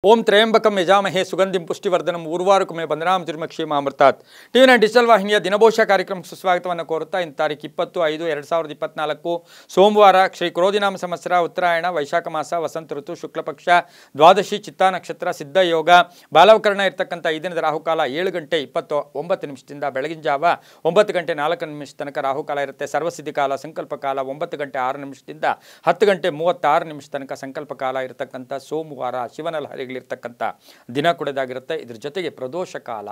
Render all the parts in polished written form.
ओम त्र्यंबकम यजामहे सुगंधिं पुष्टिवर्धनम उर्वारुकमे बंधनाम तिरुमक्षेमामृतात् टीविನ ಡಿಜಿಟಲ್ ವಾಹಿನಿಯ ದಿನಭೋಷ ಕಾರ್ಯಕ್ರಮಕ್ಕೆ ಸುಸ್ವಾಗತವನ್ನು ಕೋರುತ್ತಾ ಇಂದು ತಾರೀಕು 20/5/2024 ಸೋಮವಾರ ಶ್ರೀ ಕ್ರೋಧಿನಾಮ ಸಂವತ್ಸರ ಉತ್ತರಾಯಣ ವೈಶಾಖ ಮಾಸ ವಸಂತ ಋತು ಶುಕ್ಲ ಪಕ್ಷ ದ್ವಾದಶಿ ಚಿತ್ತಾ ನಕ್ಷತ್ರ ಸಿದ್ಧ ಯೋಗ ಬಾಲವಕರಣ ಇರತಕ್ಕಂತ ಈ ದಿನದ ರಾಹುಕಾಲ 7 ಗಂಟೆ 29 ನಿಮಿಷದಿಂದ ಬೆಳಗಿನ ಜಾವ 9 ಗಂಟೆ 4 ನಿಮಿಷ ತನಕ ರಾಹುಕಾಲ ಇರುತ್ತೆ ಸರ್ವಸಿದ್ಧಿ ಕಾಲ ಸಂಕಲ್ಪ ಕಾಲ 9 ಗಂಟೆ 6 ನಿಮಿಷದಿಂದ 10 ಗಂಟೆ 36 ನಿಮಿಷ ತನಕ ಸಂಕಲ್ಪ ಕಾಲ ಇರತಕ್ಕಂತ ಸೋಮವಾರ ಶಿವನ ಲಹರಿಗಳಿರತಕ್ಕಂತ ದಿನ ಕೂಡದಾಗಿರುತ್ತೆ ಇದರ ಜೊತೆಗೆ ಪ್ರದೋಷ ಕಾಲ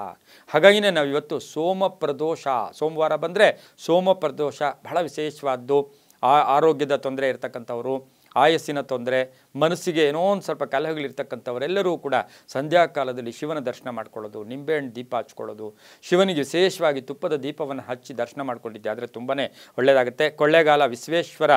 ಹಾಗಾಗಿನೇ ನಾವು ಇವತ್ತು ಸೋಮ ಪ್ರದೋಷ ಸೋಮವಾರ ಬಂದರೆ ಸೋಮ ಪ್ರದೋಷ ಬಹಳ ವಿಶೇಷವಾದ್ದು ಆರೋಗ್ಯದ ತೊಂದರೆ ಇರತಕ್ಕಂಥವರು ಆಯಸ್ಸಿನ ತೊಂದರೆ ಮನಸ್ಸಿಗೆ ಏನೋ ಒಂದು ಸ್ವಲ್ಪ ಕಲಹಗಳಿರ್ತಕ್ಕಂಥವರೆಲ್ಲರೂ ಕೂಡ ಸಂಧ್ಯಾ ಕಾಲದಲ್ಲಿ ಶಿವನ ದರ್ಶನ ಮಾಡ್ಕೊಳ್ಳೋದು ನಿಂಬೆಹಣ್ಣು ದೀಪ ಹಚ್ಕೊಳ್ಳೋದು ಶಿವನಿಗೆ ವಿಶೇಷವಾಗಿ ತುಪ್ಪದ ದೀಪವನ್ನು ಹಚ್ಚಿ ದರ್ಶನ ಮಾಡ್ಕೊಂಡಿದ್ದೆ ಆದರೆ ತುಂಬಾ ಒಳ್ಳೆಯದಾಗುತ್ತೆ ಕೊಳ್ಳೇಗಾಲ ವಿಶ್ವೇಶ್ವರ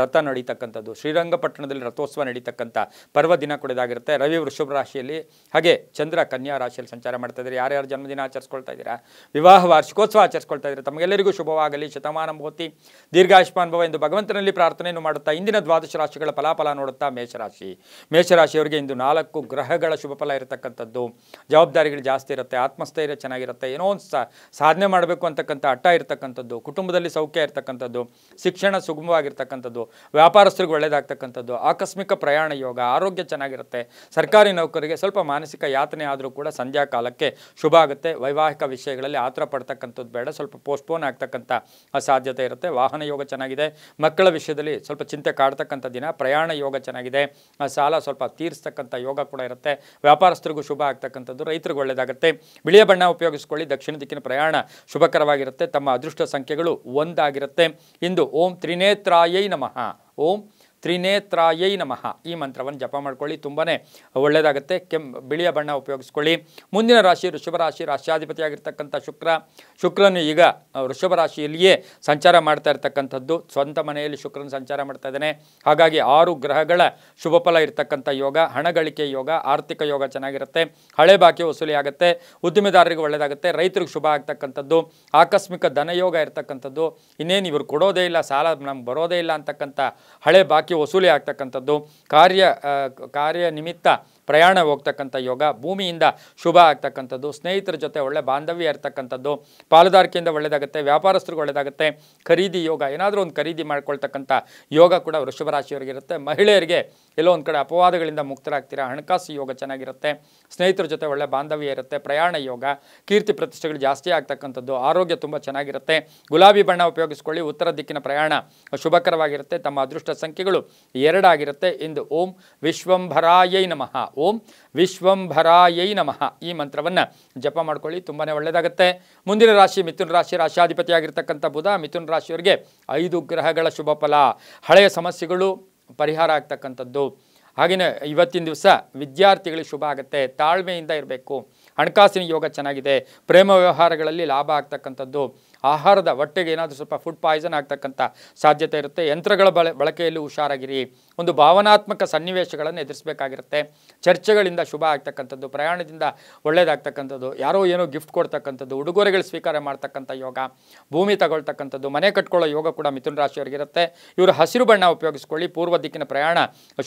ರಥ ನಡೀತಕ್ಕಂಥದ್ದು ಶ್ರೀರಂಗಪಟ್ಟಣದಲ್ಲಿ ರಥೋತ್ಸವ ನಡೀತಕ್ಕಂಥ ಪರ್ವ ದಿನ ಕೂಡದಾಗಿರುತ್ತೆ ರವಿ ವೃಷಭ ರಾಶಿಯಲ್ಲಿ ಹಾಗೆ ಚಂದ್ರ ಕನ್ಯಾ ರಾಶಿಯಲ್ಲಿ ಸಂಚಾರ ಮಾಡ್ತಾ ಇದ್ದಾರೆ ಯಾರ್ಯಾರು ಜನ್ಮದಿನ ಆಚರಿಸ್ಕೊಳ್ತಾ ಇದ್ದೀರಾ ವಿವಾಹ ವಾರ್ಷಿಕೋತ್ಸವ ಆಚರಿಸ್ಕೊಳ್ತಾ ಇದ್ದಾರೆ ತಮಗೆಲ್ಲರಿಗೂ ಶುಭವಾಗಲಿ ಶತಮಾನ ಭವತಿ ದೀರ್ಘಾಯುಷ್ಮಾನ್ ಭವ ಎಂದು ಭಗವಂತನಲ್ಲಿ ಪ್ರಾರ್ಥನೆಯನ್ನು ಮಾಡುತ್ತಾ ಇಂದಿನ ದ್ವಾದಶ ರಾಶಿಗಳ ಫಲಾಫಲ ನೋಡುತ್ತಾ ಮೇಷರಾಶಿಯವರಿಗೆ ಇಂದು 4 ಗ್ರಹಗಳ ಶುಭ ಫಲ ಇರತಕ್ಕಂಥದ್ದು ಜವಾಬ್ದಾರಿಗಳು ಜಾಸ್ತಿ ಇರುತ್ತೆ ಆತ್ಮಸ್ಥೈರ್ಯ ಚೆನ್ನಾಗಿರುತ್ತೆ ಏನೋ ಒಂದು ಸಾಧನೆ ಮಾಡಬೇಕು ಅಂತಕ್ಕಂಥ ಹಠ ಇರತಕ್ಕಂಥದ್ದು ಕುಟುಂಬದಲ್ಲಿ ಸೌಖ್ಯ ಇರತಕ್ಕಂಥದ್ದು ಶಿಕ್ಷಣ ಸುಗಮವಾಗಿರ್ತಕ್ಕಂಥದ್ದು ವ್ಯಾಪಾರಸ್ಥರಿಗೆ ಒಳ್ಳೆಯದಾಗ್ತಕ್ಕಂಥದ್ದು ಆಕಸ್ಮಿಕ ಪ್ರಯಾಣ ಯೋಗ ಆರೋಗ್ಯ ಚೆನ್ನಾಗಿರುತ್ತೆ ಸರ್ಕಾರಿ ನೌಕರಿಗೆ ಸ್ವಲ್ಪ ಮಾನಸಿಕ ಯಾತನೆ ಆದರೂ ಕೂಡ ಸಂಧ್ಯಾ ಕಾಲಕ್ಕೆ ಶುಭ ಆಗುತ್ತೆ ವೈವಾಹಿಕ ವಿಷಯಗಳಲ್ಲಿ ಆತರ ಪಡ್ತಕ್ಕಂಥದ್ದು ಬೇಡ ಸ್ವಲ್ಪ ಪೋಸ್ಟ್ಪೋನ್ ಆಗ್ತಕ್ಕಂಥ ಸಾಧ್ಯತೆ ಇರುತ್ತೆ ವಾಹನ ಯೋಗ ಚೆನ್ನಾಗಿದೆ ಮಕ್ಕಳ ವಿಷಯದಲ್ಲಿ ಸ್ವಲ್ಪ ಚಿಂತೆ ಕಾಡ್ತಕ್ಕಂಥ ದಿನ ಪ್ರಯಾಣ ಯೋಗ ಚೆನ್ನಾಗಿದೆ ಸಾಲ ಸ್ವಲ್ಪ ತೀರಿಸ್ತಕ್ಕಂಥ ಯೋಗ ಕೂಡ ಇರುತ್ತೆ ವ್ಯಾಪಾರಸ್ಥರಿಗೂ ಶುಭ ಆಗ್ತಕ್ಕಂಥದ್ದು ರೈತರಿಗೂ ಒಳ್ಳೆಯದಾಗುತ್ತೆ ಬಿಳಿಯ ಬಣ್ಣ ಉಪಯೋಗಿಸ್ಕೊಳ್ಳಿ ದಕ್ಷಿಣ ದಿಕ್ಕಿನ ಪ್ರಯಾಣ ಶುಭಕರವಾಗಿರುತ್ತೆ ತಮ್ಮ ಅದೃಷ್ಟ ಸಂಖ್ಯೆಗಳು 1 ಆಗಿರುತ್ತೆ ಇಂದು ಓಂ ತ್ರಿನೇತ್ರಾಯೈ ನಮಃ ಓಂ ತ್ರಿನೇತ್ರಾಯೈ ನಮಃ ಈ ಮಂತ್ರವನ್ನು ಜಪ ಮಾಡ್ಕೊಳ್ಳಿ ತುಂಬಾ ಒಳ್ಳೆಯದಾಗುತ್ತೆ ಬಿಳಿಯ ಬಣ್ಣ ಉಪಯೋಗಿಸ್ಕೊಳ್ಳಿ ಮುಂದಿನ ರಾಶಿ ವೃಷಭ ರಾಶಿ ರಾಶ್ಯಾಧಿಪತಿಯಾಗಿರ್ತಕ್ಕಂಥ ಶುಕ್ರನು ಈಗ ವೃಷಭ ರಾಶಿಯಲ್ಲಿಯೇ ಸಂಚಾರ ಮಾಡ್ತಾ ಇರ್ತಕ್ಕಂಥದ್ದು ಸ್ವಂತ ಮನೆಯಲ್ಲಿ ಶುಕ್ರನ ಸಂಚಾರ ಮಾಡ್ತಾ ಇದ್ದಾನೆ ಹಾಗಾಗಿ 6 ಗ್ರಹಗಳ ಶುಭ ಫಲ ಇರತಕ್ಕಂಥ ಯೋಗ ಹಣಗಳಿಕೆ ಯೋಗ ಆರ್ಥಿಕ ಯೋಗ ಚೆನ್ನಾಗಿರುತ್ತೆ ಹಳೆ ಬಾಕಿ ವಸೂಲಿ ಆಗುತ್ತೆ ಉದ್ದಿಮೆದಾರರಿಗೆ ಒಳ್ಳೆಯದಾಗುತ್ತೆ ರೈತರಿಗೆ ಶುಭ ಆಗ್ತಕ್ಕಂಥದ್ದು ಆಕಸ್ಮಿಕ ಧನಯೋಗ ಇರತಕ್ಕಂಥದ್ದು ಇನ್ನೇನು ಇವರು ಕೊಡೋದೇ ಇಲ್ಲ ಸಾಲ ನಮ್ಗೆ ಬರೋದೇ ಇಲ್ಲ ಅಂತಕ್ಕಂಥ ಹಳೆ ಬಾಕಿ ವಸೂಲಿ ಆಗ್ತಕ್ಕಂಥದ್ದು ಕಾರ್ಯ ನಿಮಿತ್ತ ಪ್ರಯಾಣ ಹೋಗ್ತಕ್ಕಂಥ ಯೋಗ ಭೂಮಿಯಿಂದ ಶುಭ ಆಗ್ತಕ್ಕಂಥದ್ದು ಸ್ನೇಹಿತರ ಜೊತೆ ಒಳ್ಳೆ ಬಾಂಧವ್ಯ ಇರ್ತಕ್ಕಂಥದ್ದು ಪಾಲುದಾರಿಕೆಯಿಂದ ಒಳ್ಳೆಯದಾಗುತ್ತೆ ವ್ಯಾಪಾರಸ್ಥರಿಗೆ ಒಳ್ಳೆಯದಾಗುತ್ತೆ ಖರೀದಿ ಯೋಗ ಏನಾದರೂ ಒಂದು ಖರೀದಿ ಮಾಡ್ಕೊಳ್ತಕ್ಕಂಥ ಯೋಗ ಕೂಡ ವೃಷಭ ರಾಶಿಯವರಿಗೆ ಇರುತ್ತೆ ಮಹಿಳೆಯರಿಗೆ ಎಲ್ಲೋ ಒಂದು ಕಡೆ ಅಪವಾದಗಳಿಂದ ಮುಕ್ತರಾಗ್ತೀರಾ ಹಣಕಾಸು ಯೋಗ ಚೆನ್ನಾಗಿರುತ್ತೆ ಸ್ನೇಹಿತರ ಜೊತೆ ಒಳ್ಳೆ ಬಾಂಧವ್ಯ ಇರುತ್ತೆ ಪ್ರಯಾಣ ಯೋಗ ಕೀರ್ತಿ ಪ್ರತಿಷ್ಠೆಗಳು ಜಾಸ್ತಿ ಆಗ್ತಕ್ಕಂಥದ್ದು ಆರೋಗ್ಯ ತುಂಬ ಚೆನ್ನಾಗಿರುತ್ತೆ ಗುಲಾಬಿ ಬಣ್ಣ ಉಪಯೋಗಿಸ್ಕೊಳ್ಳಿ ಉತ್ತರ ದಿಕ್ಕಿನ ಪ್ರಯಾಣ ಶುಭಕರವಾಗಿರುತ್ತೆ ತಮ್ಮ ಅದೃಷ್ಟ ಸಂಖ್ಯೆಗಳು 2 ಆಗಿರುತ್ತೆ ಇಂದು ಓಂ ವಿಶ್ವಂಭರಾಯೈ ನಮಃ ಓಂ ವಿಶ್ವಂಭರಾಯೈ ನಮಃ ಈ ಮಂತ್ರವನ್ನು ಜಪ ಮಾಡ್ಕೊಳ್ಳಿ ತುಂಬಾ ಒಳ್ಳೆಯದಾಗುತ್ತೆ ಮುಂದಿನ ರಾಶಿ ಮಿಥುನ ರಾಶಿ ರಾಶ್ಯಾಧಿಪತಿಯಾಗಿರ್ತಕ್ಕಂಥ ಬುಧ ಮಿಥುನ ರಾಶಿಯವರಿಗೆ 5 ಗ್ರಹಗಳ ಶುಭ ಫಲ ಹಳೆಯ ಸಮಸ್ಯೆಗಳು ಪರಿಹಾರ ಆಗ್ತಕ್ಕಂಥದ್ದು ಹಾಗೆಯೇ ಇವತ್ತಿನ ದಿವಸ ವಿದ್ಯಾರ್ಥಿಗಳಿಗೆ ಶುಭ ಆಗುತ್ತೆ ತಾಳ್ಮೆಯಿಂದ ಇರಬೇಕು ಹಣಕಾಸಿನ ಯೋಗ ಚೆನ್ನಾಗಿದೆ ಪ್ರೇಮ ವ್ಯವಹಾರಗಳಲ್ಲಿ ಲಾಭ ಆಗ್ತಕ್ಕಂಥದ್ದು ಆಹಾರದ ಹೊಟ್ಟೆಗೆ ಏನಾದರೂ ಸ್ವಲ್ಪ ಫುಡ್ ಪಾಯ್ಸನ್ ಆಗ್ತಕ್ಕಂಥ ಸಾಧ್ಯತೆ ಇರುತ್ತೆ ಯಂತ್ರಗಳ ಬಳಕೆಯಲ್ಲಿ ಹುಷಾರಾಗಿರಿ ಒಂದು ಭಾವನಾತ್ಮಕ ಸನ್ನಿವೇಶಗಳನ್ನು ಎದುರಿಸಬೇಕಾಗಿರುತ್ತೆ ಚರ್ಚೆಗಳಿಂದ ಶುಭ ಆಗ್ತಕ್ಕಂಥದ್ದು ಪ್ರಯಾಣದಿಂದ ಒಳ್ಳೆಯದಾಗ್ತಕ್ಕಂಥದ್ದು ಯಾರೋ ಏನೋ ಗಿಫ್ಟ್ ಕೊಡ್ತಕ್ಕಂಥದ್ದು ಉಡುಗೊರೆಗಳು ಸ್ವೀಕಾರ ಮಾಡ್ತಕ್ಕಂಥ ಯೋಗ ಭೂಮಿ ತಗೊಳ್ತಕ್ಕಂಥದ್ದು ಮನೆ ಕಟ್ಕೊಳ್ಳೋ ಯೋಗ ಕೂಡ ಮಿಥುನ ರಾಶಿಯವರಿಗಿರುತ್ತೆ ಇವರು ಹಸಿರು ಬಣ್ಣ ಉಪಯೋಗಿಸ್ಕೊಳ್ಳಿ ಪೂರ್ವ ದಿಕ್ಕಿನ ಪ್ರಯಾಣ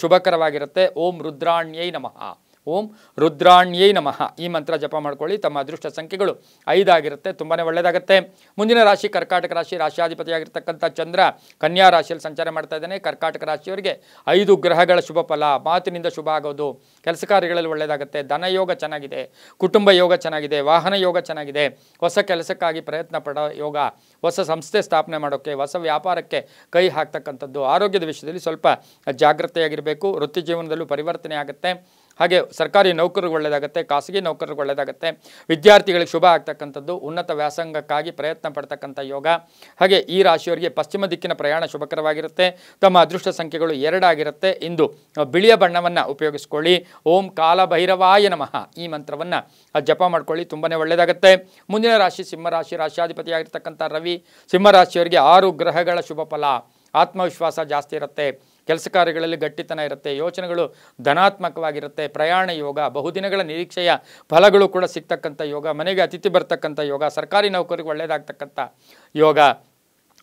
ಶುಭಕರವಾಗಿರುತ್ತೆ ಓಂ ರುದ್ರಾಣ್ಯೈ ನಮಃ ಓಂ ರುದ್ರಾಣ್ಯೈ ನಮಃ ಈ ಮಂತ್ರ ಜಪ ಮಾಡ್ಕೊಳ್ಳಿ ತಮ್ಮ ಅದೃಷ್ಟ ಸಂಖ್ಯೆಗಳು 5 ಆಗಿರುತ್ತೆ ತುಂಬಾ ಒಳ್ಳೆಯದಾಗುತ್ತೆ ಮುಂದಿನ ರಾಶಿ ಕರ್ಕಾಟಕ ರಾಶಿ ರಾಶ್ಯಾಧಿಪತಿಯಾಗಿರ್ತಕ್ಕಂಥ ಚಂದ್ರ ಕನ್ಯಾ ರಾಶಿಯಲ್ಲಿ ಸಂಚಾರ ಮಾಡ್ತಾ ಇದ್ದಾನೆ ಕರ್ಕಾಟಕ ರಾಶಿಯವರಿಗೆ 5 ಗ್ರಹಗಳ ಶುಭ ಫಲ ಮಾತಿನಿಂದ ಶುಭ ಆಗೋದು ಕೆಲಸ ಕಾರ್ಯಗಳಲ್ಲಿ ಒಳ್ಳೆಯದಾಗುತ್ತೆ ಧನ ಯೋಗ ಚೆನ್ನಾಗಿದೆ ಕುಟುಂಬ ಯೋಗ ಚೆನ್ನಾಗಿದೆ ವಾಹನ ಯೋಗ ಚೆನ್ನಾಗಿದೆ ಹೊಸ ಕೆಲಸಕ್ಕಾಗಿ ಪ್ರಯತ್ನ ಪಡೋ ಯೋಗ ಹೊಸ ಸಂಸ್ಥೆ ಸ್ಥಾಪನೆ ಮಾಡೋಕ್ಕೆ ಹೊಸ ವ್ಯಾಪಾರಕ್ಕೆ ಕೈ ಹಾಕ್ತಕ್ಕಂಥದ್ದು ಆರೋಗ್ಯದ ವಿಷಯದಲ್ಲಿ ಸ್ವಲ್ಪ ಜಾಗೃತೆಯಾಗಿರಬೇಕು ವೃತ್ತಿ ಜೀವನದಲ್ಲೂ ಪರಿವರ್ತನೆ ಆಗುತ್ತೆ ಹಾಗೆ ಸರ್ಕಾರಿ ನೌಕರರಿಗೆ ಒಳ್ಳೆಯದಾಗುತ್ತೆ ಖಾಸಗಿ ನೌಕರರಿಗೆ ಒಳ್ಳೆಯದಾಗುತ್ತೆ ವಿದ್ಯಾರ್ಥಿಗಳಿಗೆ ಶುಭ ಆಗ್ತಕ್ಕಂಥದ್ದು ಉನ್ನತ ವ್ಯಾಸಂಗಕ್ಕಾಗಿ ಪ್ರಯತ್ನ ಪಡ್ತಕ್ಕಂಥ ಯೋಗ ಹಾಗೆ ಈ ರಾಶಿಯವರಿಗೆ ಪಶ್ಚಿಮ ದಿಕ್ಕಿನ ಪ್ರಯಾಣ ಶುಭಕರವಾಗಿರುತ್ತೆ ತಮ್ಮ ಅದೃಷ್ಟ ಸಂಖ್ಯೆಗಳು 2 ಆಗಿರುತ್ತೆ ಇಂದು ಬಿಳಿಯ ಬಣ್ಣವನ್ನು ಉಪಯೋಗಿಸ್ಕೊಳ್ಳಿ ಓಂ ಕಾಲಭೈರವಾಯ ನಮಃ ಈ ಮಂತ್ರವನ್ನು ಜಪ ಮಾಡ್ಕೊಳ್ಳಿ ತುಂಬಾ ಒಳ್ಳೆಯದಾಗುತ್ತೆ ಮುಂದಿನ ರಾಶಿ ಸಿಂಹರಾಶಿ ರಾಶ್ಯಾಧಿಪತಿಯಾಗಿರ್ತಕ್ಕಂಥ ರವಿ ಸಿಂಹರಾಶಿಯವರಿಗೆ 6 ಗ್ರಹಗಳ ಶುಭ ಫಲ ಆತ್ಮವಿಶ್ವಾಸ ಜಾಸ್ತಿ ಇರುತ್ತೆ ಕೆಲಸ ಕಾರ್ಯಗಳಲ್ಲಿ ಗಟ್ಟಿತನ ಇರುತ್ತೆ ಯೋಚನೆಗಳು ಧನಾತ್ಮಕವಾಗಿರುತ್ತೆ ಪ್ರಯಾಣ ಯೋಗ ಬಹುದಿನಗಳ ನಿರೀಕ್ಷೆಯ ಫಲಗಳು ಕೂಡ ಸಿಗ್ತಕ್ಕಂಥ ಯೋಗ ಮನೆಗೆ ಅತಿಥಿ ಬರ್ತಕ್ಕಂಥ ಯೋಗ ಸರ್ಕಾರಿ ನೌಕರಿಗೆ ಒಳ್ಳೆಯದಾಗ್ತಕ್ಕಂಥ ಯೋಗ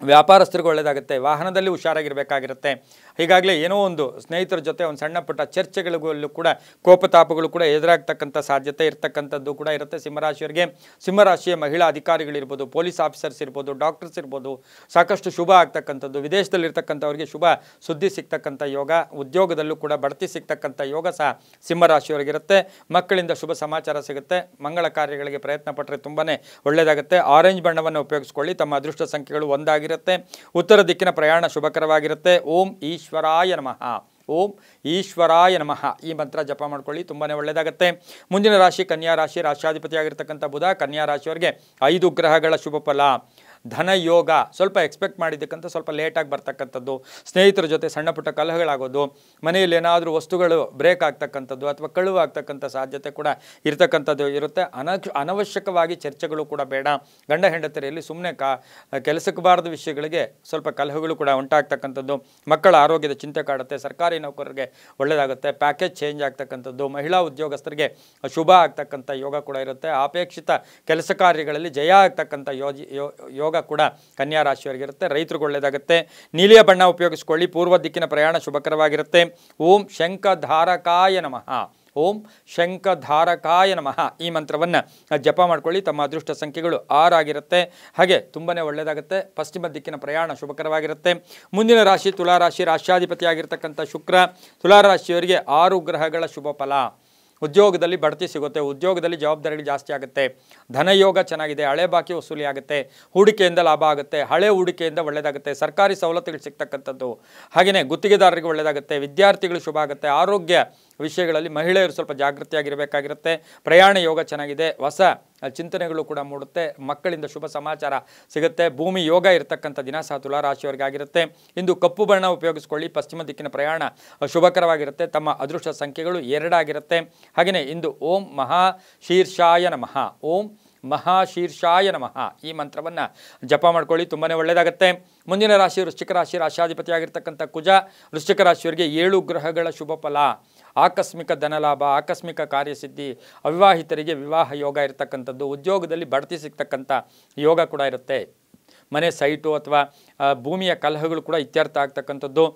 ವ್ಯಾಪಾರಸ್ಥರಿಗೆ ಒಳ್ಳೆಯದಾಗುತ್ತೆ ವಾಹನದಲ್ಲಿ ಹುಷಾರಾಗಿರಬೇಕಾಗಿರುತ್ತೆ ಹೀಗಾಗಲೇ ಏನೋ ಒಂದು ಸ್ನೇಹಿತರ ಜೊತೆ ಒಂದು ಸಣ್ಣ ಪುಟ್ಟ ಚರ್ಚೆಗಳಿಗೂ ಕೂಡ ಕೋಪತಾಪಗಳು ಕೂಡ ಎದುರಾಗ್ತಕ್ಕಂಥ ಸಾಧ್ಯತೆ ಇರ್ತಕ್ಕಂಥದ್ದು ಕೂಡ ಇರುತ್ತೆ ಸಿಂಹರಾಶಿಯವರಿಗೆ. ಸಿಂಹರಾಶಿಯ ಮಹಿಳಾ ಅಧಿಕಾರಿಗಳಿರ್ಬೋದು, ಪೊಲೀಸ್ ಆಫೀಸರ್ಸ್ ಇರ್ಬೋದು, ಡಾಕ್ಟರ್ಸ್ ಇರ್ಬೋದು, ಸಾಕಷ್ಟು ಶುಭ ಆಗ್ತಕ್ಕಂಥದ್ದು. ವಿದೇಶದಲ್ಲಿರ್ತಕ್ಕಂಥವ್ರಿಗೆ ಶುಭ ಸುದ್ದಿ ಸಿಗ್ತಕ್ಕಂಥ ಯೋಗ, ಉದ್ಯೋಗದಲ್ಲೂ ಕೂಡ ಬಡ್ತಿ ಸಿಗ್ತಕ್ಕಂಥ ಯೋಗ ಸಹ ಸಿಂಹರಾಶಿಯವರಿಗಿರುತ್ತೆ. ಮಕ್ಕಳಿಂದ ಶುಭ ಸಮಾಚಾರ ಸಿಗುತ್ತೆ. ಮಂಗಳ ಕಾರ್ಯಗಳಿಗೆ ಪ್ರಯತ್ನ ಪಟ್ಟರೆ ತುಂಬಾ ಒಳ್ಳೆಯದಾಗುತ್ತೆ. ಆರೆಂಜ್ ಬಣ್ಣವನ್ನು ಉಪಯೋಗಿಸ್ಕೊಳ್ಳಿ. ತಮ್ಮ ಅದೃಷ್ಟ ಸಂಖ್ಯೆಗಳು 1 ಆಗಿರುತ್ತೆ. ಉತ್ತರ ದಿಕ್ಕಿನ ಪ್ರಯಾಣ ಶುಭಕರವಾಗಿರುತ್ತೆ. ಓಂ ಈಶ್ವರಾಯ ನಮಃ, ಓಂ ಈಶ್ವರಾಯ ನಮಃ ಈ ಮಂತ್ರ ಜಪ ಮಾಡ್ಕೊಳ್ಳಿ, ತುಂಬಾ ಒಳ್ಳೆಯದಾಗುತ್ತೆ. ಮುಂದಿನ ರಾಶಿ ಕನ್ಯಾ ರಾಶಿ. ರಾಶಿಯಾಧಿಪತಿಯಾಗಿರ್ತಕ್ಕಂಥ ಬುಧ. ಕನ್ಯಾ ರಾಶಿಯವರಿಗೆ 5 ಗ್ರಹಗಳ ಶುಭ ಫಲ. ಧನ ಯೋಗ ಸ್ವಲ್ಪ ಎಕ್ಸ್ಪೆಕ್ಟ್ ಮಾಡಿದ್ದಕ್ಕಂಥ ಸ್ವಲ್ಪ ಲೇಟಾಗಿ ಬರ್ತಕ್ಕಂಥದ್ದು, ಸ್ನೇಹಿತರ ಜೊತೆ ಸಣ್ಣ ಪುಟ್ಟ ಕಲಹಗಳಾಗೋದು, ಮನೆಯಲ್ಲಿ ಏನಾದರೂ ವಸ್ತುಗಳು ಬ್ರೇಕ್ ಆಗ್ತಕ್ಕಂಥದ್ದು ಅಥವಾ ಕಳುವು ಆಗ್ತಕ್ಕಂಥ ಸಾಧ್ಯತೆ ಕೂಡ ಇರತಕ್ಕಂಥದ್ದು ಇರುತ್ತೆ. ಅನವಶ್ಯಕವಾಗಿ ಚರ್ಚೆಗಳು ಕೂಡ ಬೇಡ. ಗಂಡ ಹೆಂಡತಿಯರಲ್ಲಿ ಸುಮ್ಮನೆ ಕೆಲಸಕ್ಕೆ ಬಾರದ ವಿಷಯಗಳಿಗೆ ಸ್ವಲ್ಪ ಕಲಹಗಳು ಕೂಡ ಉಂಟಾಗ್ತಕ್ಕಂಥದ್ದು. ಮಕ್ಕಳ ಆರೋಗ್ಯದ ಚಿಂತೆ ಕಾಡುತ್ತೆ. ಸರ್ಕಾರಿ ನೌಕರರಿಗೆ ಒಳ್ಳೆಯದಾಗುತ್ತೆ. ಪ್ಯಾಕೇಜ್ ಚೇಂಜ್ ಆಗ್ತಕ್ಕಂಥದ್ದು. ಮಹಿಳಾ ಉದ್ಯೋಗಸ್ಥರಿಗೆ ಶುಭ ಆಗ್ತಕ್ಕಂಥ ಯೋಗ ಕೂಡ ಇರುತ್ತೆ. ಅಪೇಕ್ಷಿತ ಕೆಲಸ ಕಾರ್ಯಗಳಲ್ಲಿ ಜಯ ಆಗ್ತಕ್ಕಂಥ ಯೋಗ ಕೂಡ ಕನ್ಯಾ ರಾಶಿಯವರಿಗಿರುತ್ತೆ. ರೈತರಿಗೆ ಒಳ್ಳೆಯದಾಗುತ್ತೆ. ನೀಲಿಯ ಬಣ್ಣ ಉಪಯೋಗಿಸಿಕೊಳ್ಳಿ. ಪೂರ್ವ ದಿಕ್ಕಿನ ಪ್ರಯಾಣ ಶುಭಕರವಾಗಿರುತ್ತೆ. ಓಂ ಶಂಖಧಾರಕಾಯ ನಮಃ, ಓಂ ಶಂಖಧಾರಕಾಯ ನಮಃ ಈ ಮಂತ್ರವನ್ನು ಜಪ ಮಾಡ್ಕೊಳ್ಳಿ. ತಮ್ಮ ಅದೃಷ್ಟ ಸಂಖ್ಯೆಗಳು 6 ಆಗಿರುತ್ತೆ. ಹಾಗೆ ತುಂಬಾ ಒಳ್ಳೆಯದಾಗುತ್ತೆ. ಪಶ್ಚಿಮ ದಿಕ್ಕಿನ ಪ್ರಯಾಣ ಶುಭಕರವಾಗಿರುತ್ತೆ. ಮುಂದಿನ ರಾಶಿ ತುಲಾರಾಶಿ. ರಾಶಿಯಾಧಿಪತಿಯಾಗಿರ್ತಕ್ಕಂಥ ಶುಕ್ರ. ತುಲಾರಾಶಿಯವರಿಗೆ 6 ಗ್ರಹಗಳ ಶುಭ ಫಲ. ಉದ್ಯೋಗದಲ್ಲಿ ಬಡ್ತಿ ಸಿಗುತ್ತೆ. ಉದ್ಯೋಗದಲ್ಲಿ ಜವಾಬ್ದಾರಿಗಳು ಜಾಸ್ತಿ ಆಗುತ್ತೆ. ಧನಯೋಗ ಚೆನ್ನಾಗಿದೆ. ಹಳೆ ಬಾಕಿ ವಸೂಲಿ ಆಗುತ್ತೆ. ಹೂಡಿಕೆಯಿಂದ ಲಾಭ ಆಗುತ್ತೆ. ಹಳೆ ಹೂಡಿಕೆಯಿಂದ ಒಳ್ಳೆಯದಾಗುತ್ತೆ. ಸರ್ಕಾರಿ ಸವಲತ್ತುಗಳು ಸಿಗ್ತಕ್ಕಂಥದ್ದು. ಹಾಗೆಯೇ ಗುತ್ತಿಗೆದಾರರಿಗೆ ಒಳ್ಳೆಯದಾಗುತ್ತೆ. ವಿದ್ಯಾರ್ಥಿಗಳು ಶುಭ ಆಗುತ್ತೆ. ಆರೋಗ್ಯ ವಿಷಯಗಳಲ್ಲಿ ಮಹಿಳೆಯರು ಸ್ವಲ್ಪ ಜಾಗೃತಿಯಾಗಿರಬೇಕಾಗಿರುತ್ತೆ. ಪ್ರಯಾಣ ಯೋಗ ಚೆನ್ನಾಗಿದೆ. ಹೊಸ ಚಿಂತನೆಗಳು ಕೂಡ ಮೂಡುತ್ತೆ. ಮಕ್ಕಳಿಂದ ಶುಭ ಸಮಾಚಾರ ಸಿಗುತ್ತೆ. ಭೂಮಿ ಯೋಗ ಇರತಕ್ಕಂಥ ದಿನ ಸಹ ತುಲಾರಾಶಿಯವರಿಗೆ ಆಗಿರುತ್ತೆ. ಇಂದು ಕಪ್ಪು ಬಣ್ಣ ಉಪಯೋಗಿಸ್ಕೊಳ್ಳಿ. ಪಶ್ಚಿಮ ದಿಕ್ಕಿನ ಪ್ರಯಾಣ ಶುಭಕರವಾಗಿರುತ್ತೆ. ತಮ್ಮ ಅದೃಷ್ಟ ಸಂಖ್ಯೆಗಳು 2 ಆಗಿರುತ್ತೆ. ಹಾಗೆಯೇ ಇಂದು ಓಂ ಮಹಾಶೀರ್ಷಾಯ ನಮಃ, ಓಂ ಮಹಾಶೀರ್ಷಾಯ ನಮಃ ಈ ಮಂತ್ರವನ್ನು ಜಪ ಮಾಡ್ಕೊಳ್ಳಿ, ತುಂಬಾ ಒಳ್ಳೆಯದಾಗುತ್ತೆ. ಮುಂದಿನ ರಾಶಿ ವೃಶ್ಚಿಕ ರಾಶಿ. ರಾಶಿಯಾಧಿಪತಿಯಾಗಿರ್ತಕ್ಕಂಥ ಕುಜ. ವೃಶ್ಚಿಕ ರಾಶಿಯವರಿಗೆ 7 ಗ್ರಹಗಳ ಶುಭ ಫಲ. ಆಕಸ್ಮಿಕ ಧನಲಾಭ, ಆಕಸ್ಮಿಕ ಕಾರ್ಯಸಿದ್ಧಿ, ಅವಿವಾಹಿತರಿಗೆ ವಿವಾಹ ಯೋಗ ಇರತಕ್ಕಂಥದ್ದು. ಉದ್ಯೋಗದಲ್ಲಿ ಬಡ್ತಿ ಸಿಗ್ತಕ್ಕಂಥ ಯೋಗ ಕೂಡ ಇರುತ್ತೆ. ಮನೆ ಸೈಟು ಅಥವಾ ಭೂಮಿಯ ಕಲಹಗಳು ಕೂಡ ಇತ್ಯರ್ಥ ಆಗ್ತಕ್ಕಂಥದ್ದು.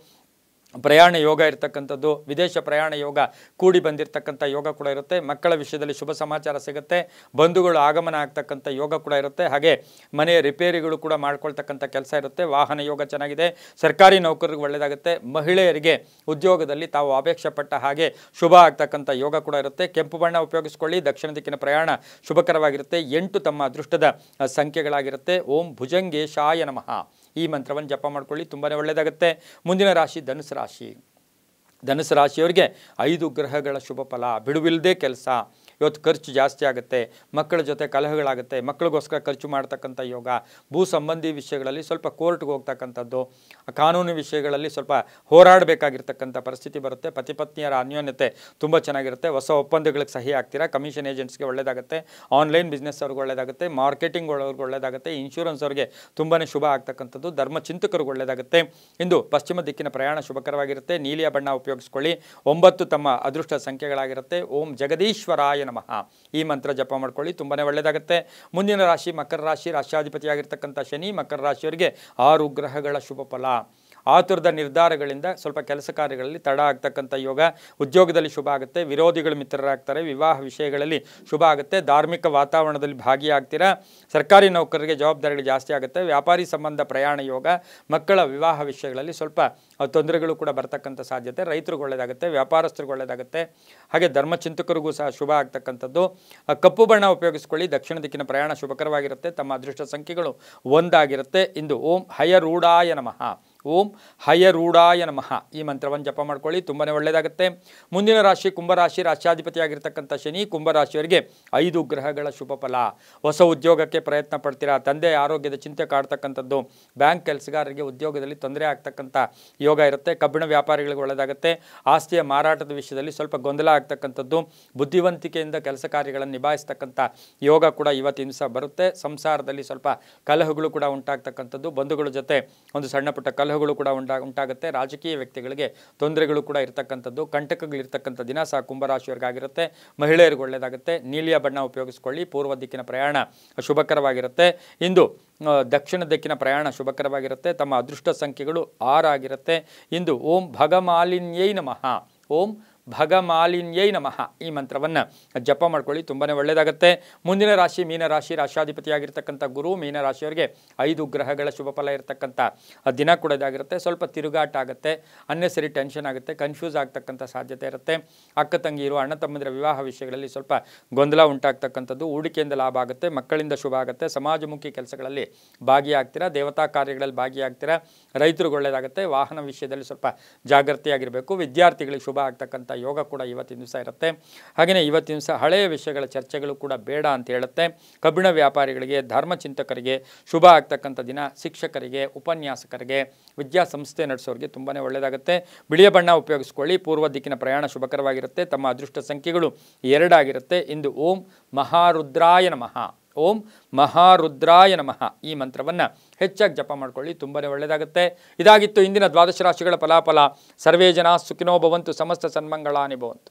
ಪ್ರಯಾಣ ಯೋಗ ಇರತಕ್ಕಂಥದ್ದು. ವಿದೇಶ ಪ್ರಯಾಣ ಯೋಗ ಕೂಡಿ ಬಂದಿರತಕ್ಕಂಥ ಯೋಗ ಕೂಡ ಇರುತ್ತೆ. ಮಕ್ಕಳ ವಿಷಯದಲ್ಲಿ ಶುಭ ಸಮಾಚಾರ ಸಿಗುತ್ತೆ. ಬಂಧುಗಳು ಆಗಮನ ಆಗ್ತಕ್ಕಂಥ ಯೋಗ ಕೂಡ ಇರುತ್ತೆ. ಹಾಗೆ ಮನೆಯ ರಿಪೇರಿಗಳು ಕೂಡ ಮಾಡ್ಕೊಳ್ತಕ್ಕಂಥ ಕೆಲಸ ಇರುತ್ತೆ. ವಾಹನ ಯೋಗ ಚೆನ್ನಾಗಿದೆ. ಸರ್ಕಾರಿ ನೌಕರರಿಗೆ ಒಳ್ಳೆಯದಾಗುತ್ತೆ. ಮಹಿಳೆಯರಿಗೆ ಉದ್ಯೋಗದಲ್ಲಿ ತಾವು ಅಪೇಕ್ಷೆ ಪಟ್ಟ ಹಾಗೆ ಶುಭ ಆಗ್ತಕ್ಕಂಥ ಯೋಗ ಕೂಡ ಇರುತ್ತೆ. ಕೆಂಪು ಬಣ್ಣ ಉಪಯೋಗಿಸ್ಕೊಳ್ಳಿ. ದಕ್ಷಿಣ ದಿಕ್ಕಿನ ಪ್ರಯಾಣ ಶುಭಕರವಾಗಿರುತ್ತೆ. 8 ತಮ್ಮ ಅದೃಷ್ಟದ ಸಂಖ್ಯೆಗಳಾಗಿರುತ್ತೆ. ಓಂ ಭುಜಂಗೇಶಾಯ ನಮಃ ಈ ಮಂತ್ರವನ್ನು ಜಪ ಮಾಡ್ಕೊಳ್ಳಿ, ತುಂಬಾ ಒಳ್ಳೆಯದಾಗುತ್ತೆ. ಮುಂದಿನ ರಾಶಿ ಧನುಸು ರಾಶಿ. ಧನುಸು ರಾಶಿಯವರಿಗೆ 5 ಗ್ರಹಗಳ ಶುಭ ಫಲ. ಬಿಡುವಿಲ್ಲದೆ ಕೆಲಸ. ಇವತ್ತು ಖರ್ಚು ಜಾಸ್ತಿ ಆಗುತ್ತೆ. ಮಕ್ಕಳ ಜೊತೆ ಕಲಹಗಳಾಗುತ್ತೆ. ಮಕ್ಕಳಿಗೋಸ್ಕರ ಖರ್ಚು ಮಾಡ್ತಕ್ಕಂಥ ಯೋಗ. ಭೂ ಸಂಬಂಧಿ ವಿಷಯಗಳಲ್ಲಿ ಸ್ವಲ್ಪ ಕೋರ್ಟ್ಗೆ ಹೋಗ್ತಕ್ಕಂಥದ್ದು. ಕಾನೂನು ವಿಷಯಗಳಲ್ಲಿ ಸ್ವಲ್ಪ ಹೋರಾಡಬೇಕಾಗಿರ್ತಕ್ಕಂಥ ಪರಿಸ್ಥಿತಿ ಬರುತ್ತೆ. ಪತಿ ಪತ್ನಿಯರ ಅನ್ಯೋನ್ಯತೆ ತುಂಬ ಚೆನ್ನಾಗಿರುತ್ತೆ. ಹೊಸ ಒಪ್ಪಂದಗಳಿಗೆ ಸಹಿ ಆಗ್ತೀರಾ. ಕಮಿಷನ್ ಏಜೆಂಟ್ಸ್ಗೆ ಒಳ್ಳೆಯದಾಗುತ್ತೆ. ಆನ್ಲೈನ್ ಬಿಸ್ನೆಸ್ ಅವ್ರಿಗೆ ಒಳ್ಳೆಯದಾಗುತ್ತೆ. ಮಾರ್ಕೆಟಿಂಗ್ ಅವ್ರಿಗೆ ಒಳ್ಳೆಯದಾಗುತ್ತೆ. ಇನ್ಶೂರೆನ್ಸ್ ಅವ್ರಿಗೆ ತುಂಬಾ ಶುಭ ಆಗ್ತಕ್ಕಂಥದ್ದು. ಧರ್ಮ ಚಿಂತಕರಿಗೆ ಒಳ್ಳೆಯದಾಗುತ್ತೆ. ಇಂದು ಪಶ್ಚಿಮ ದಿಕ್ಕಿನ ಪ್ರಯಾಣ ಶುಭಕರವಾಗಿರುತ್ತೆ. ನೀಲಿಯ ಬಣ್ಣ ಉಪಯೋಗಿಸ್ಕೊಳ್ಳಿ. 9 ತಮ್ಮ ಅದೃಷ್ಟ ಸಂಖ್ಯೆಗಳಾಗಿರುತ್ತೆ. ಓಂ ಜಗದೀಶ್ವರಾಯ ನಮಃ ಈ ಮಂತ್ರ ಜಪ ಮಾಡ್ಕೊಳ್ಳಿ, ತುಂಬಾ ಒಳ್ಳೆಯದಾಗುತ್ತೆ. ಮುಂದಿನ ರಾಶಿ ಮಕರ ರಾಶಿ. ರಾಶಿಯಾಧಿಪತಿಯಾಗಿರ್ತಕ್ಕಂಥ ಶನಿ. ಮಕರ ರಾಶಿಯವರಿಗೆ 6 ಗ್ರಹಗಳ ಶುಭ ಫಲ. ಆತುರದ ನಿರ್ಧಾರಗಳಿಂದ ಸ್ವಲ್ಪ ಕೆಲಸ ಕಾರ್ಯಗಳಲ್ಲಿ ತಡ ಆಗ್ತಕ್ಕಂಥ ಯೋಗ. ಉದ್ಯೋಗದಲ್ಲಿ ಶುಭ ಆಗುತ್ತೆ. ವಿರೋಧಿಗಳು ಮಿತ್ರರಾಗ್ತಾರೆ. ವಿವಾಹ ವಿಷಯಗಳಲ್ಲಿ ಶುಭ ಆಗುತ್ತೆ. ಧಾರ್ಮಿಕ ವಾತಾವರಣದಲ್ಲಿ ಭಾಗಿಯಾಗ್ತೀರಾ. ಸರ್ಕಾರಿ ನೌಕರರಿಗೆ ಜವಾಬ್ದಾರಿಗಳು ಜಾಸ್ತಿ ಆಗುತ್ತೆ. ವ್ಯಾಪಾರಿ ಸಂಬಂಧ ಪ್ರಯಾಣ ಯೋಗ. ಮಕ್ಕಳ ವಿವಾಹ ವಿಷಯಗಳಲ್ಲಿ ಸ್ವಲ್ಪ ತೊಂದರೆಗಳು ಕೂಡ ಬರ್ತಕ್ಕಂಥ ಸಾಧ್ಯತೆ. ರೈತರಿಗೆ ಒಳ್ಳೆಯದಾಗುತ್ತೆ. ವ್ಯಾಪಾರಸ್ಥರಿಗೆ ಒಳ್ಳೆಯದಾಗುತ್ತೆ. ಹಾಗೆ ಧರ್ಮಚಿಂತಕರಿಗೂ ಸಹ ಶುಭ ಆಗ್ತಕ್ಕಂಥದ್ದು. ಕಪ್ಪು ಬಣ್ಣ ಉಪಯೋಗಿಸ್ಕೊಳ್ಳಿ. ದಕ್ಷಿಣ ದಿಕ್ಕಿನ ಪ್ರಯಾಣ ಶುಭಕರವಾಗಿರುತ್ತೆ. ತಮ್ಮ ಅದೃಷ್ಟ ಸಂಖ್ಯೆಗಳು 1 ಆಗಿರುತ್ತೆ. ಇಂದು ಓಂ ಹಯರೂಢಾಯ ನಮಃ, ಓಂ ಹಯರೂಢಾಯ ನಮಃ ಈ ಮಂತ್ರವನ್ನು ಜಪ ಮಾಡ್ಕೊಳ್ಳಿ, ತುಂಬಾ ಒಳ್ಳೆಯದಾಗುತ್ತೆ. ಮುಂದಿನ ರಾಶಿ ಕುಂಭರಾಶಿ. ರಾಶಿಯಾಧಿಪತಿಯಾಗಿರ್ತಕ್ಕಂಥ ಶನಿ. ಕುಂಭರಾಶಿಯವರಿಗೆ 5 ಗ್ರಹಗಳ ಶುಭ ಫಲ. ಹೊಸ ಉದ್ಯೋಗಕ್ಕೆ ಪ್ರಯತ್ನ ಪಡ್ತೀರಾ. ತಂದೆ ಆರೋಗ್ಯದ ಚಿಂತೆ ಕಾಡ್ತಕ್ಕಂಥದ್ದು. ಬ್ಯಾಂಕ್ ಕೆಲಸಗಾರರಿಗೆ ಉದ್ಯೋಗದಲ್ಲಿ ತೊಂದರೆ ಆಗ್ತಕ್ಕಂಥ ಯೋಗ ಇರುತ್ತೆ. ಕಬ್ಬಿಣ ವ್ಯಾಪಾರಿಗಳಿಗೆ ಒಳ್ಳೆಯದಾಗುತ್ತೆ. ಆಸ್ತಿಯ ಮಾರಾಟದ ವಿಷಯದಲ್ಲಿ ಸ್ವಲ್ಪ ಗೊಂದಲ ಆಗ್ತಕ್ಕಂಥದ್ದು. ಬುದ್ಧಿವಂತಿಕೆಯಿಂದ ಕೆಲಸ ಕಾರ್ಯಗಳನ್ನು ನಿಭಾಯಿಸ್ತಕ್ಕಂಥ ಯೋಗ ಕೂಡ ಇವತ್ತಿನ ದಿವಸ ಬರುತ್ತೆ. ಸಂಸಾರದಲ್ಲಿ ಸ್ವಲ್ಪ ಕಲಹಗಳು ಕೂಡ ಉಂಟಾಗ್ತಕ್ಕಂಥದ್ದು. ಬಂಧುಗಳ ಜೊತೆ ಒಂದು ಸಣ್ಣ ಪುಟ್ಟ ಕಲಹ ಕಲಹಗಳು ಕೂಡ ಉಂಟಾಗುತ್ತೆ. ರಾಜಕೀಯ ವ್ಯಕ್ತಿಗಳಿಗೆ ತೊಂದರೆಗಳು ಕೂಡ ಇರ್ತಕ್ಕಂಥದ್ದು, ಕಂಟಕಗಳಿರ್ತಕ್ಕಂಥ ದಿನ ಸಹ ಕುಂಭರಾಶಿಯವರಿಗಾಗಿರುತ್ತೆ. ಮಹಿಳೆಯರಿಗೆ ಒಳ್ಳೆಯದಾಗುತ್ತೆ. ನೀಲಿಯ ಬಣ್ಣ ಉಪಯೋಗಿಸ್ಕೊಳ್ಳಿ. ಪೂರ್ವ ದಿಕ್ಕಿನ ಪ್ರಯಾಣ ಶುಭಕರವಾಗಿರುತ್ತೆ. ಇಂದು ದಕ್ಷಿಣ ದಿಕ್ಕಿನ ಪ್ರಯಾಣ ಶುಭಕರವಾಗಿರುತ್ತೆ. ತಮ್ಮ ಅದೃಷ್ಟ ಸಂಖ್ಯೆಗಳು 6 ಆಗಿರುತ್ತೆ. ಇಂದು ಓಂ ಭಗಮಾಲಿನ್ಯೈ ನಮಃ, ಓಂ ಭಗಮಾಲಿನ್ಯೈ ನಮಃ ಈ ಮಂತ್ರವನ್ನು ಜಪ ಮಾಡ್ಕೊಳ್ಳಿ, ತುಂಬಾ ಒಳ್ಳೆಯದಾಗುತ್ತೆ. ಮುಂದಿನ ರಾಶಿ ಮೀನರಾಶಿ. ರಾಶಾಧಿಪತಿಯಾಗಿರ್ತಕ್ಕಂಥ ಗುರು ಮೀನರಾಶಿಯವರಿಗೆ 5 ಗ್ರಹಗಳ ಶುಭ ಫಲ ಇರತಕ್ಕಂಥ ದಿನ ಕೂಡ ಇದಾಗಿರುತ್ತೆ. ಸ್ವಲ್ಪ ತಿರುಗಾಟ ಆಗುತ್ತೆ, ಅನ್ನೆಸರಿ ಟೆನ್ಷನ್ ಆಗುತ್ತೆ, ಕನ್ಫ್ಯೂಸ್ ಆಗ್ತಕ್ಕಂಥ ಸಾಧ್ಯತೆ ಇರುತ್ತೆ. ಅಕ್ಕ ತಂಗಿರು ಅಣ್ಣ ತಮ್ಮಂದಿರ ವಿವಾಹ ವಿಷಯಗಳಲ್ಲಿ ಸ್ವಲ್ಪ ಗೊಂದಲ ಉಂಟಾಗ್ತಕ್ಕಂಥದ್ದು. ಹೂಡಿಕೆಯಿಂದ ಲಾಭ ಆಗುತ್ತೆ, ಮಕ್ಕಳಿಂದ ಶುಭ ಆಗುತ್ತೆ. ಸಮಾಜಮುಖಿ ಕೆಲಸಗಳಲ್ಲಿ ಭಾಗಿಯಾಗ್ತೀರಾ, ದೇವತಾ ಕಾರ್ಯಗಳಲ್ಲಿ ಭಾಗಿಯಾಗ್ತೀರಾ. ರೈತರಿಗೆ ಒಳ್ಳೆಯದಾಗುತ್ತೆ. ವಾಹನ ವಿಷಯದಲ್ಲಿ ಸ್ವಲ್ಪ ಜಾಗೃತಿಯಾಗಿರಬೇಕು. ವಿದ್ಯಾರ್ಥಿಗಳಿಗೆ ಶುಭ ಆಗ್ತಕ್ಕಂಥ ಯೋಗ ಕೂಡ ಇವತ್ತಿನ ದಿವಸ ಇರುತ್ತೆ. ಹಾಗೆಯೇ ಇವತ್ತಿನ ದಿವಸ ಹಳೆಯ ವಿಷಯಗಳ ಚರ್ಚೆಗಳು ಕೂಡ ಬೇಡ ಅಂತ ಹೇಳುತ್ತೆ. ಕಬ್ಬಿಣ ವ್ಯಾಪಾರಿಗಳಿಗೆ, ಧರ್ಮಚಿಂತಕರಿಗೆ ಶುಭ ಆಗ್ತಕ್ಕಂಥ ದಿನ. ಶಿಕ್ಷಕರಿಗೆ, ಉಪನ್ಯಾಸಕರಿಗೆ, ವಿದ್ಯಾಸಂಸ್ಥೆ ನಡೆಸೋರಿಗೆ ತುಂಬಾ ಒಳ್ಳೆಯದಾಗುತ್ತೆ. ಬಿಳಿಯ ಬಣ್ಣ ಉಪಯೋಗಿಸ್ಕೊಳ್ಳಿ. ಪೂರ್ವ ದಿಕ್ಕಿನ ಪ್ರಯಾಣ ಶುಭಕರವಾಗಿರುತ್ತೆ. ತಮ್ಮ ಅದೃಷ್ಟ ಸಂಖ್ಯೆಗಳು 2 ಆಗಿರುತ್ತೆ. ಇಂದು ಓಂ ಮಹಾರುದ್ರಾಯ ನಮಃ, ಓಂ ಮಹಾರುದ್ರಾಯ ನಮಃ ಈ ಮಂತ್ರವನ್ನು ಹೆಚ್ಚಾಗಿ ಜಪ ಮಾಡ್ಕೊಳ್ಳಿ, ತುಂಬಾ ಒಳ್ಳೆಯದಾಗುತ್ತೆ. ಇದಾಗಿತ್ತು ಇಂದಿನ ದ್ವಾದಶ ರಾಶಿಗಳ ಫಲಾಫಲ. ಸರ್ವೇ ಜನ ಸುಖಿನೋ ಭವಂತು, ಸಮಸ್ತ ಸನ್ಮಂಗಳಾನಿ ಭವಂತು.